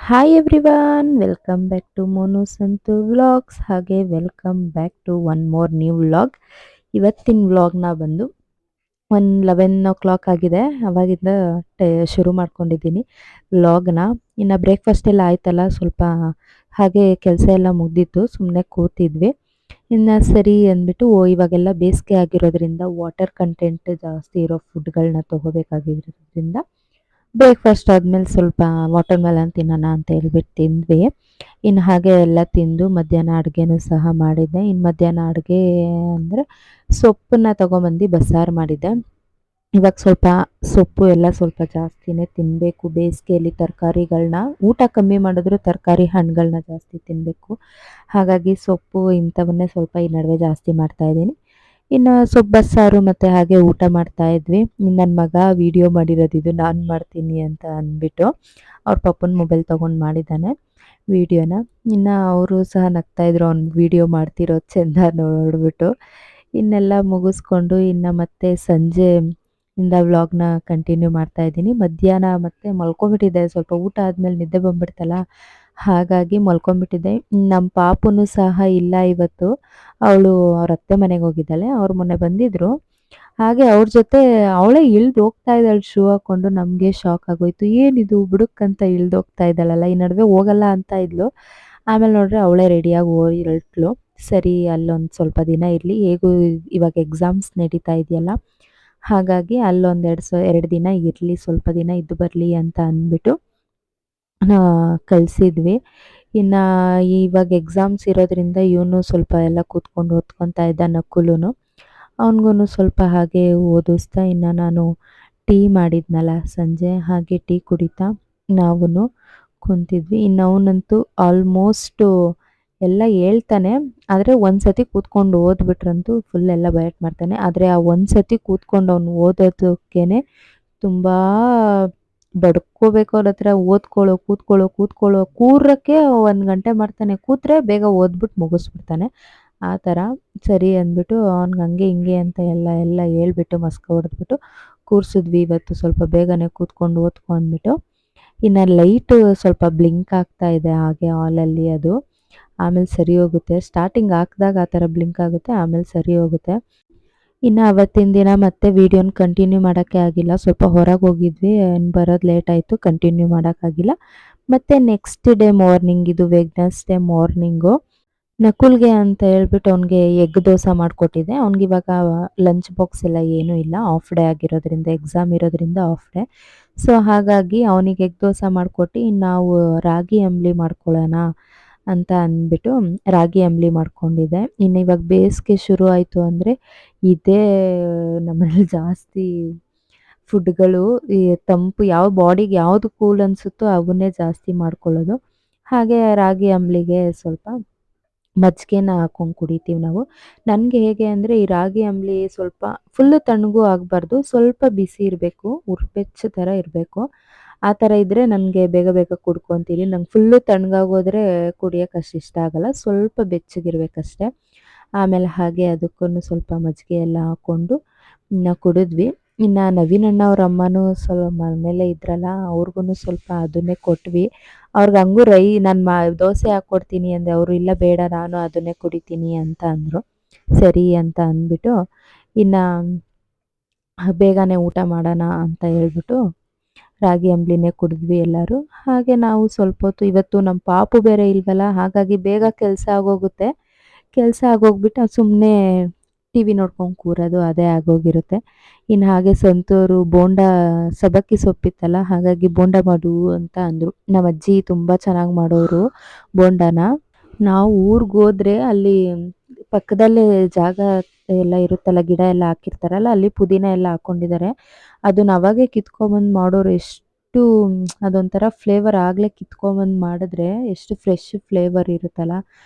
Hi everyone, welcome back to Monu Santhu vlogs. ಹಾಗೆ welcome back to one more new vlog. ಇವತ್ತಿನ ವ್ಲಾಗ್ನ ಬಂದು 11 ಆಗಿದೆ. ಅವಾಗಿಂದ ಶುರು ಮಾಡ್ಕೊಂಡಿದ್ದೀನಿ ವ್ಲಾಗ್ನ. ಇನ್ನು ಬ್ರೇಕ್ಫಾಸ್ಟ್ ಎಲ್ಲ ಆಯ್ತಲ್ಲ, ಸ್ವಲ್ಪ ಹಾಗೆ ಕೆಲಸ ಎಲ್ಲ ಮುಗ್ದಿತ್ತು, ಸುಮ್ಮನೆ ಕೂತಿದ್ವಿ. ಇನ್ನು ಸರಿ ಅಂದ್ಬಿಟ್ಟು ಇವಾಗೆಲ್ಲ ಬೇಸಿಗೆ ಆಗಿರೋದ್ರಿಂದ ವಾಟರ್ ಕಂಟೆಂಟ್ ಜಾಸ್ತಿ ಇರೋ ಫುಡ್ಗಳನ್ನ ತೊಗೋಬೇಕಾಗಿರೋದ್ರಿಂದ ಬ್ರೇಕ್ಫಾಸ್ಟ್ ಆದಮೇಲೆ ಸ್ವಲ್ಪ ವಾಟರ್ ಮೆಲನ್ ತಿನ್ನೋಣ ಅಂತ ಹೇಳ್ಬಿಟ್ಟು ತಿಂದ್ವಿ. ಇನ್ನು ಹಾಗೆ ಎಲ್ಲ ತಿಂದು ಮಧ್ಯಾಹ್ನ ಅಡುಗೆನೂ ಸಹ ಮಾಡಿದ್ದೆ. ಇನ್ನು ಮಧ್ಯಾಹ್ನ ಅಡುಗೆ ಅಂದರೆ ಸೊಪ್ಪನ್ನ ತೊಗೊಂಬಂದು ಬಸ್ಸಾರು ಮಾಡಿದ್ದೆ. ಇವಾಗ ಸ್ವಲ್ಪ ಸೊಪ್ಪು ಎಲ್ಲ ಸ್ವಲ್ಪ ಜಾಸ್ತಿನೇ ತಿನ್ನಬೇಕು ಬೇಸಿಗೆಯಲ್ಲಿ. ತರಕಾರಿಗಳನ್ನ ಊಟ ಕಮ್ಮಿ ಮಾಡಿದ್ರು ತರಕಾರಿ ಹಣ್ಣುಗಳನ್ನ ಜಾಸ್ತಿ ತಿನ್ನಬೇಕು. ಹಾಗಾಗಿ ಸೊಪ್ಪು ಇಂಥವನ್ನೇ ಸ್ವಲ್ಪ ಈ ನಡುವೆ ಜಾಸ್ತಿ ಮಾಡ್ತಾಯಿದ್ದೀನಿ. ಇನ್ನು ಸೊಪ್ಪು ಬಸ್ಸಾರು ಮತ್ತು ಹಾಗೆ ಊಟ ಮಾಡ್ತಾ ಇದ್ವಿ. ನನ್ನ ಮಗ ವಿಡಿಯೋ ಮಾಡಿರೋದಿದು ನಾನು ಮಾಡ್ತೀನಿ ಅಂತ ಅಂದ್ಬಿಟ್ಟು ಅವ್ರ ಪಪ್ಪನ ಮೊಬೈಲ್ ತೊಗೊಂಡು ಮಾಡಿದ್ದಾನೆ ವಿಡಿಯೋನ. ಇನ್ನು ಅವರು ಸಹ ನಗ್ತಾಯಿದ್ರು ಅವ್ನು ವಿಡಿಯೋ ಮಾಡ್ತಿರೋದು ಚೆಂದ ನೋಡಿಬಿಟ್ಟು. ಇನ್ನೆಲ್ಲ ಮುಗಿಸ್ಕೊಂಡು ಇನ್ನು ಮತ್ತೆ ಸಂಜೆ ಇಂದ ವ್ಲಾಗ್ನ ಕಂಟಿನ್ಯೂ ಮಾಡ್ತಾ ಇದ್ದೀನಿ. ಮಧ್ಯಾಹ್ನ ಮತ್ತೆ ಮಲ್ಕೊಂಬಿಟ್ಟಿದ್ದೆ, ಸ್ವಲ್ಪ ಊಟ ಆದಮೇಲೆ ನಿದ್ದೆ ಬಂದ್ಬಿಡ್ತಲ್ಲ, ಹಾಗಾಗಿ ಮಲ್ಕೊಂಬಿಟ್ಟಿದ್ದೆ. ನಮ್ಮ ಪಾಪುನೂ ಸಹ ಇಲ್ಲ ಇವತ್ತು. ಅವಳು ಅವ್ರ ಅತ್ತೆ ಮನೆಗೆ ಹೋಗಿದ್ದಾಳೆ. ಅವ್ರು ಮೊನ್ನೆ ಬಂದಿದ್ದರು. ಹಾಗೆ ಅವ್ರ ಜೊತೆ ಅವಳೇ ಇಳ್ದು ಹೋಗ್ತಾ ಇದ್ದಾಳೆ ಶೂ ಹಾಕ್ಕೊಂಡು. ನಮಗೆ ಶಾಕ್ ಆಗೋಯ್ತು, ಏನಿದು ಬುಡುಕ್ಕಂತ ಇಳ್ದು ಹೋಗ್ತಾ ಇದ್ದಾಳಲ್ಲ, ಈ ನಡುವೆ ಹೋಗಲ್ಲ ಅಂತ ಇದ್ಲು. ಆಮೇಲೆ ನೋಡ್ರೆ ಅವಳೇ ರೆಡಿಯಾಗಿ ಹೊರಟ್ಳು. ಸರಿ ಅಲ್ಲೊಂದು ಸ್ವಲ್ಪ ದಿನ ಇರಲಿ, ಹೇಗೂ ಇವಾಗ ಎಕ್ಸಾಮ್ಸ್ ನಡೀತಾ ಇದೆಯಲ್ಲ, ಹಾಗಾಗಿ ಎರಡು ದಿನ ಇರಲಿ, ಸ್ವಲ್ಪ ದಿನ ಇದ್ದು ಬರಲಿ ಅಂತ ಅಂದ್ಬಿಟ್ಟು ಕಳಿಸಿದ್ವಿ. ಇನ್ನು ಇವಾಗ ಎಕ್ಸಾಮ್ಸ್ ಇರೋದ್ರಿಂದ ಇವನು ಸ್ವಲ್ಪ ಎಲ್ಲ ಕೂತ್ಕೊಂಡು ಓದ್ಕೊತಾ ಇದ್ದ, ನಕುಲುನು. ಅವನಿಗೂ ಸ್ವಲ್ಪ ಹಾಗೆ ಓದಿಸ್ತಾ ಇನ್ನು ನಾನು ಟೀ ಮಾಡಿದ್ನಲ್ಲ ಸಂಜೆ, ಹಾಗೆ ಟೀ ಕುಡಿತಾ ನಾವು ಕುಂತಿದ್ವಿ. ಇನ್ನು ಅವನಂತೂ ಆಲ್ಮೋಸ್ಟು ಎಲ್ಲ ಹೇಳ್ತಾನೆ, ಆದರೆ ಒಂದು ಸತಿ ಕೂತ್ಕೊಂಡು ಓದ್ಬಿಟ್ರಂತೂ ಫುಲ್ ಎಲ್ಲ ಬಯಟ್ ಮಾಡ್ತಾನೆ. ಆದರೆ ಆ ಒಂದು ಸತಿ ಕೂತ್ಕೊಂಡು ಅವ್ನು ಓದೋದಕ್ಕೇ ತುಂಬ ಬಡ್ಕೋಬೇಕು ಅವ್ರ ಹತ್ರ. ಕೂತ್ಕೊಳ್ಳೋ ಕೂರಕ್ಕೆ 1 ಗಂಟೆ ಮಾಡ್ತಾನೆ. ಕೂತ್ರೆ ಬೇಗ ಓದ್ಬಿಟ್ಟು ಮುಗಿಸ್ಬಿಡ್ತಾನೆ ಆ ಥರ. ಸರಿ ಅಂದ್ಬಿಟ್ಟು ಅವ್ನಿಗೆ ಹಂಗೆ ಹಿಂಗೆ ಅಂತ ಎಲ್ಲ ಹೇಳ್ಬಿಟ್ಟು ಮಸ್ಕ ಹೊಡೆದ್ಬಿಟ್ಟು ಕೂರಿಸಿದ್ವಿ ಇವತ್ತು. ಸ್ವಲ್ಪ ಬೇಗನೆ ಕೂತ್ಕೊಂಡು ಓದ್ಕೊ ಅಂದ್ಬಿಟ್ಟು. ಇನ್ನು ಲೈಟು ಸ್ವಲ್ಪ ಬ್ಲಿಂಕ್ ಆಗ್ತಾ ಇದೆ ಹಾಗೆ ಹಾಲಲ್ಲಿ, ಅದು ಆಮೇಲೆ ಸರಿ ಹೋಗುತ್ತೆ. ಸ್ಟಾರ್ಟಿಂಗ್ ಹಾಕಿದಾಗ ಆ ಥರ ಬ್ಲಿಂಕ್ ಆಗುತ್ತೆ, ಆಮೇಲೆ ಸರಿ ಹೋಗುತ್ತೆ. ಇನ್ನು ಅವತ್ತಿನ ದಿನ ಮತ್ತೆ ವೀಡಿಯೋನ ಕಂಟಿನ್ಯೂ ಮಾಡೋಕ್ಕೆ ಆಗಿಲ್ಲ, ಸ್ವಲ್ಪ ಹೊರಗೆ ಹೋಗಿದ್ವಿ, ಬರೋದು ಲೇಟ್ ಆಯಿತು, ಕಂಟಿನ್ಯೂ ಮಾಡೋಕ್ಕಾಗಿಲ್ಲ. ಮತ್ತು ನೆಕ್ಸ್ಟ್ ಡೇ ಮಾರ್ನಿಂಗ್, ಇದು ವೆಡ್ನೆಸ್ಡೇ ಮಾರ್ನಿಂಗು, ನಕುಲ್ಗೆ ಅಂತ ಹೇಳ್ಬಿಟ್ಟು ಅವ್ನಿಗೆ ಎಗ್ ದೋಸೆ ಮಾಡಿಕೊಟ್ಟಿದ್ದೆ. ಅವ್ನಿಗಿವಾಗ ಲಂಚ್ ಬಾಕ್ಸ್ ಎಲ್ಲ ಏನೂ ಇಲ್ಲ, ಆಫ್ ಡೇ ಆಗಿರೋದ್ರಿಂದ, ಎಕ್ಸಾಮ್ ಇರೋದ್ರಿಂದ ಆಫ್ ಡೇ. ಸೊ ಹಾಗಾಗಿ ಅವನಿಗೆ ಎಗ್ ದೋಸೆ ಮಾಡಿಕೊಟ್ಟು ನಾವು ರಾಗಿ ಅಂಬಲಿ ಮಾಡ್ಕೊಳ್ಳೋಣ ಅಂತ ಅಂದ್ಬಿಟ್ಟು ರಾಗಿ ಅಂಬಲಿ ಮಾಡ್ಕೊಂಡಿದ್ದೆ. ಇನ್ನು ಇವಾಗ ಬೇಸಿಗೆ ಶುರು ಆಯಿತು ಅಂದರೆ ಇದೇ ನಮ್ಮನೇಲಿ ಜಾಸ್ತಿ ಫುಡ್ಗಳು. ಈ ತಂಪು ಬಾಡಿಗೆ ಯಾವುದು ಕೂಲ್ ಅನಿಸುತ್ತೋ ಅವನ್ನೇ ಜಾಸ್ತಿ ಮಾಡ್ಕೊಳ್ಳೋದು. ಹಾಗೆ ರಾಗಿ ಅಂಬಲಿಗೆ ಸ್ವಲ್ಪ ಮಜ್ಜಿಗೆನ ಹಾಕ್ಕೊಂಡು ಕುಡಿತೀವಿ ನಾವು. ನನಗೆ ಹೇಗೆ ಅಂದರೆ ಈ ರಾಗಿ ಅಂಬಲಿ ಸ್ವಲ್ಪ ಫುಲ್ಲು ತಣ್ಣಗೂ ಆಗಬಾರ್ದು, ಸ್ವಲ್ಪ ಬಿಸಿ ಇರಬೇಕು, ಉರುಬೆಚ್ಚ ಥರ ಇರಬೇಕು. ಆ ಥರ ಇದ್ದರೆ ನನಗೆ ಬೇಗ ಬೇಗ ಕುಡ್ಕೊತೀನಿ. ನಂಗೆ ಫುಲ್ಲು ತಣ್ಣಗಾಗೋದ್ರೆ ಕುಡಿಯೋಕೆ ಅಷ್ಟು ಇಷ್ಟ ಆಗಲ್ಲ, ಸ್ವಲ್ಪ ಬೆಚ್ಚಗಿರ್ಬೇಕಷ್ಟೆ. ಆಮೇಲೆ ಹಾಗೆ ಅದಕ್ಕೂ ಸ್ವಲ್ಪ ಮಜ್ಜಿಗೆ ಎಲ್ಲ ಹಾಕ್ಕೊಂಡು ಕುಡಿದ್ವಿ. ಇನ್ನು ನವೀನ್ ಅಣ್ಣ ಅವ್ರ ಅಮ್ಮನೂ ಮನೇಲೇ ಇದ್ರಲ್ಲ, ಅವ್ರಿಗೂ ಸ್ವಲ್ಪ ಅದನ್ನೇ ಕೊಟ್ವಿ. ಅವ್ರಿಗೆ ಹಂಗೂ ನಾನು ದೋಸೆ ಹಾಕ್ಕೊಡ್ತೀನಿ ಅಂದೆ, ಅವರು ಇಲ್ಲ ಬೇಡ ನಾನು ಅದನ್ನೇ ಕುಡಿತೀನಿ ಅಂತ ಅಂದರು. ಸರಿ ಅಂತ ಅಂದ್ಬಿಟ್ಟು ಇನ್ನು ಬೇಗನೆ ಊಟ ಮಾಡೋಣ ಅಂತ ಹೇಳ್ಬಿಟ್ಟು ರಾಗಿ ಅಂಬಲಿನೇ ಕುಡಿದ್ವಿ ಎಲ್ಲರೂ. ಹಾಗೆ ನಾವು ಸ್ವಲ್ಪ ಹೊತ್ತು, ಇವತ್ತು ನಮ್ಮ ಪಾಪು ಬೇರೆ ಇಲ್ವಲ್ಲ, ಹಾಗಾಗಿ ಬೇಗ ಕೆಲಸ ಆಗೋಗುತ್ತೆ. ಕೆಲಸ ಆಗೋಗ್ಬಿಟ್ಟು ಸುಮ್ಮನೆ ಟಿ ವಿ ನೋಡ್ಕೊಂಡು ಕೂರೋದು ಅದೇ ಆಗೋಗಿರುತ್ತೆ. ಇನ್ನು ಹಾಗೆ ಸಂತೂರು ಬೋಂಡ, ಸಬ್ಬಕ್ಕಿ ಸೊಪ್ಪಿತ್ತಲ್ಲ, ಹಾಗಾಗಿ ಬೋಂಡ ಮಾಡು ಅಂತ ಅಂದರು. ನಮ್ಮ ಅಜ್ಜಿ ತುಂಬ ಚೆನ್ನಾಗಿ ಮಾಡೋರು ಬೋಂಡನ. ನಾವು ಊರಿಗೆ ಹೋದ್ರೆ ಅಲ್ಲಿ ಪಕ್ಕದಲ್ಲೇ ಜಾಗ ಎಲ್ಲ ಇರುತ್ತಲ್ಲ, ಗಿಡ ಎಲ್ಲ ಹಾಕಿರ್ತಾರಲ್ಲ, ಅಲ್ಲಿ ಪುದೀನ ಎಲ್ಲ ಹಾಕ್ಕೊಂಡಿದ್ದಾರೆ. ಅದನ್ನ ಅವಾಗೇ ಕಿತ್ಕೊಂಬಂದು ಮಾಡೋರು. ಎಷ್ಟು ಅದೊಂಥರ ಫ್ಲೇವರ್ ಆಗಲೇ ಕಿತ್ಕೊಂಬಂದು ಮಾಡಿದ್ರೆ ಎಷ್ಟು ಫ್ರೆಶ್ ಫ್ಲೇವರ್ ಇರುತ್ತಲ್ಲ,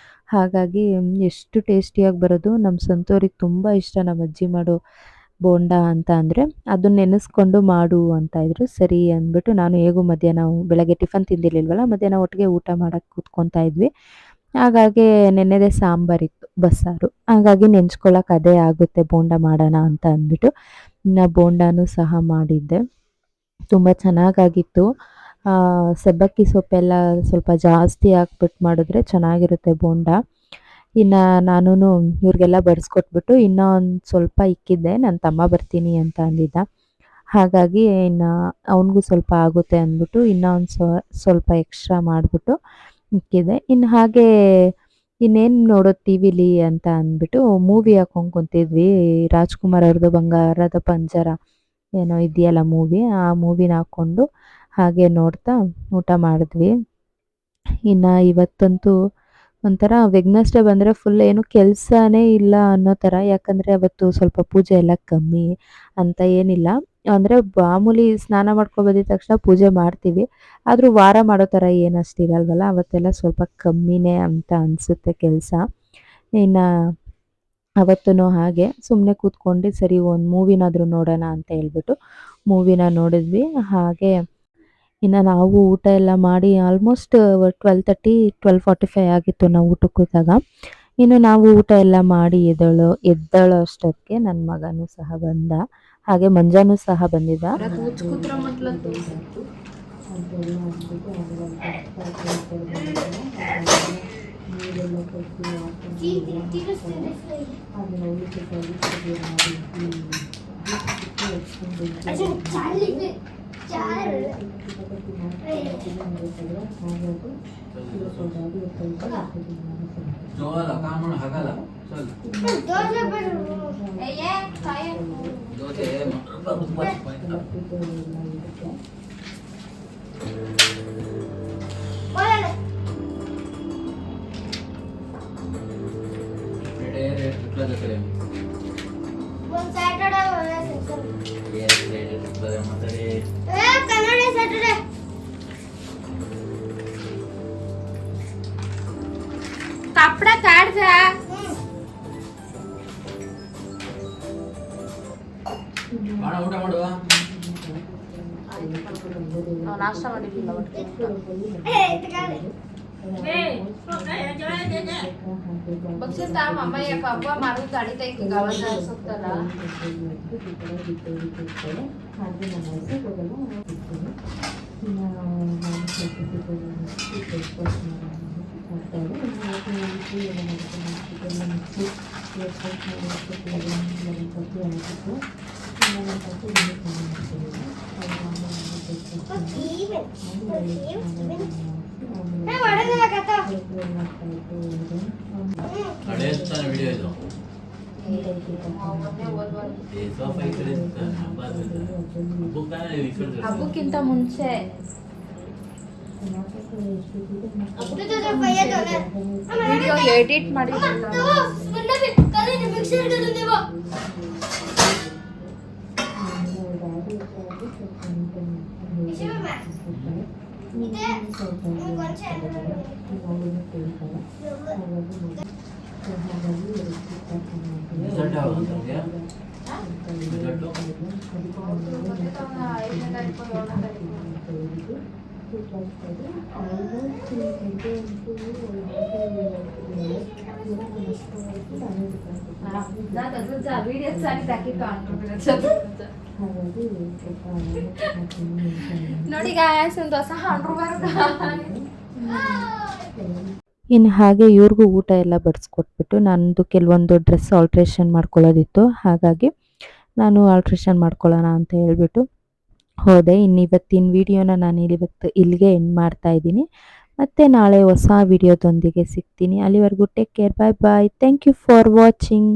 ಹಾಗಾಗಿ ಎಷ್ಟು ಟೇಸ್ಟಿಯಾಗಿ ಬರೋದು. ನಮ್ಮ ಸಂತೋರಿಗೆ ತುಂಬ ಇಷ್ಟ ನಮ್ಮ ಅಜ್ಜಿ ಮಾಡೋ ಬೋಂಡ ಅಂತ ಅಂದರೆ. ಅದನ್ನ ನೆನೆಸ್ಕೊಂಡು ಮಾಡು ಅಂತ ಇದ್ರು. ಸರಿ ಅಂದ್ಬಿಟ್ಟು ನಾನು ಹೇಗೂ ಮಧ್ಯಾಹ್ನ ಬೆಳಗ್ಗೆ ಟಿಫನ್ ತಿಂದಿರಲಿಲ್ವಲ್ಲ, ಮಧ್ಯಾಹ್ನ ಒಟ್ಟಿಗೆ ಊಟ ಮಾಡೋಕ್ಕೆ ಕೂತ್ಕೊತಾ ಇದ್ವಿ. ಹಾಗಾಗಿ ನೆನ್ನೆದೇ ಸಾಂಬಾರಿತ್ತು, ಬಸ್ಸಾರು, ಹಾಗಾಗಿ ನೆಂಚ್ಕೊಳ್ಳೋಕೆ ಅದೇ ಆಗುತ್ತೆ, ಬೋಂಡ ಮಾಡೋಣ ಅಂತ ಅಂದ್ಬಿಟ್ಟು ಇನ್ನು ಬೋಂಡನೂ ಸಹ ಮಾಡಿದ್ದೆ. ತುಂಬ ಚೆನ್ನಾಗಾಗಿತ್ತು. ಸಬ್ಬಕ್ಕಿ ಸೊಪ್ಪೆಲ್ಲ ಸ್ವಲ್ಪ ಜಾಸ್ತಿ ಹಾಕ್ಬಿಟ್ಟು ಮಾಡಿದ್ರೆ ಚೆನ್ನಾಗಿರುತ್ತೆ ಬೋಂಡ. ಇನ್ನು ನಾನೂ ಇವ್ರಿಗೆಲ್ಲ ಬಡಿಸ್ಕೊಟ್ಬಿಟ್ಟು ಇನ್ನೂ ಒಂದು ಸ್ವಲ್ಪ ಇಕ್ಕಿದ್ದೆ, ನನ್ನ ತಮ್ಮ ಬರ್ತೀನಿ ಅಂತ ಅಂದಿದ್ದ. ಹಾಗಾಗಿ ಇನ್ನು ಅವನಿಗೂ ಸ್ವಲ್ಪ ಆಗುತ್ತೆ ಅಂದ್ಬಿಟ್ಟು ಇನ್ನೂ ಒಂದು ಸ್ವಲ್ಪ ಎಕ್ಸ್ಟ್ರಾ ಮಾಡಿಬಿಟ್ಟು ಇಕ್ಕಿದ್ದೆ. ಇನ್ನು ಹಾಗೆ ಇನ್ನೇನು ನೋಡೋದು ಟಿ ವಿಲಿ ಅಂತ ಅಂದ್ಬಿಟ್ಟು ಮೂವಿ ಹಾಕ್ಕೊಂಡು ಕುಂತಿದ್ವಿ. ರಾಜ್‌ಕುಮಾರ್ ಅವ್ರದ್ದು ಬಂಗಾರದ ಪಂಜರ ಏನೋ ಇದೆಯಲ್ಲ ಮೂವಿ, ಆ ಮೂವಿನ ಹಾಕ್ಕೊಂಡು ಹಾಗೆ ನೋಡ್ತಾ ಊಟ ಮಾಡಿದ್ವಿ. ಇನ್ನು ಇವತ್ತಂತೂ ಒಂಥರ ವೆಡ್ನೆಸ್‌ಡೇ ಬಂದರೆ ಫುಲ್ ಏನು ಕೆಲಸನೇ ಇಲ್ಲ ಅನ್ನೋ ಥರ. ಯಾಕಂದರೆ ಅವತ್ತು ಸ್ವಲ್ಪ ಪೂಜೆ ಎಲ್ಲ ಕಮ್ಮಿ ಅಂತ ಏನಿಲ್ಲ. ಅಂದರೆ ಮಾಮೂಲಿ ಸ್ನಾನ ಮಾಡ್ಕೊಂಡು ಬಂದಿದ ತಕ್ಷಣ ಪೂಜೆ ಮಾಡ್ತೀವಿ. ಆದರೂ ವಾರ ಮಾಡೋ ಥರ ಏನು ಅಷ್ಟಿರಲ್ವಲ್ಲ, ಅವತ್ತೆಲ್ಲ ಸ್ವಲ್ಪ ಕಮ್ಮಿನೇ ಅಂತ ಅನಿಸುತ್ತೆ ಕೆಲಸ. ಇನ್ನು ಅವತ್ತೂ ಹಾಗೆ ಸುಮ್ಮನೆ ಕೂತ್ಕೊಂಡು ಸರಿ ಒಂದು ಮೂವಿನಾದರೂ ನೋಡೋಣ ಅಂತ ಹೇಳ್ಬಿಟ್ಟು ಮೂವಿನ ನೋಡಿದ್ವಿ. ಹಾಗೆ ಇನ್ನು ನಾವು ಊಟ ಎಲ್ಲ ಮಾಡಿ ಆಲ್ಮೋಸ್ಟ್ 12:30 12:45 ಆಗಿತ್ತು ನಾವು ಊಟಕ್ಕೆ ಕೂತಾಗ. ಇನ್ನು ನಾವು ಊಟ ಎಲ್ಲ ಮಾಡಿ ಎದ್ದೇಳೋ ಅಷ್ಟೊತ್ತಿಗೆ ನನ್ನ ಮಗನೂ ಸಹ ಬಂದ, ಹಾಗೆ ಮಂಜಾನೂ ಸಹ ಬಂದಿದ್ದ. कपड़ा काट जा ಊಟ ಮಾಡುವ ನಾಷ್ಟ ಮಾಡಿಲ್ಲ बघशील तर मम्मा एक अब्बा मारून गाडी ताई गावात जायला सोडताना ವಿಡಿಯೋ ಇದು ಹಬ್ಬಕ್ಕಿಂತ ಮುಂಚೆ ವಿಡಿಯೋ ಎಡಿಟ್ ಮಾಡಿ ನೋಡಿ ಗಾಯ್ಸ್ ಒಂದು ಹೊಸ ಇನ್ನು ಹಾಗೆ ಇವ್ರಿಗೂ ಊಟ ಎಲ್ಲ ಬಡಿಸ್ಕೊಟ್ಬಿಟ್ಟು ನಂದು ಕೆಲವೊಂದು ಡ್ರೆಸ್ ಆಲ್ಟ್ರೇಷನ್ ಮಾಡ್ಕೊಳ್ಳೋದಿತ್ತು. ಹಾಗಾಗಿ ನಾನು ಆಲ್ಟ್ರೇಷನ್ ಮಾಡ್ಕೊಳ್ಳೋಣ ಅಂತ ಹೇಳ್ಬಿಟ್ಟು ಹೋದೆ. ಇನ್ನು ಇವತ್ತಿನ ವಿಡಿಯೋನ ನಾನು ಇಲ್ಲಿಗೆ ಎಂಡ್ ಮಾಡ್ತಾ ಇದ್ದೀನಿ. ಮತ್ತೆ ನಾಳೆ ಹೊಸ ವಿಡಿಯೋದೊಂದಿಗೆ ಸಿಗ್ತೀನಿ. ಅಲ್ಲಿವರೆಗೂ take care, bye bye. Thank you for watching.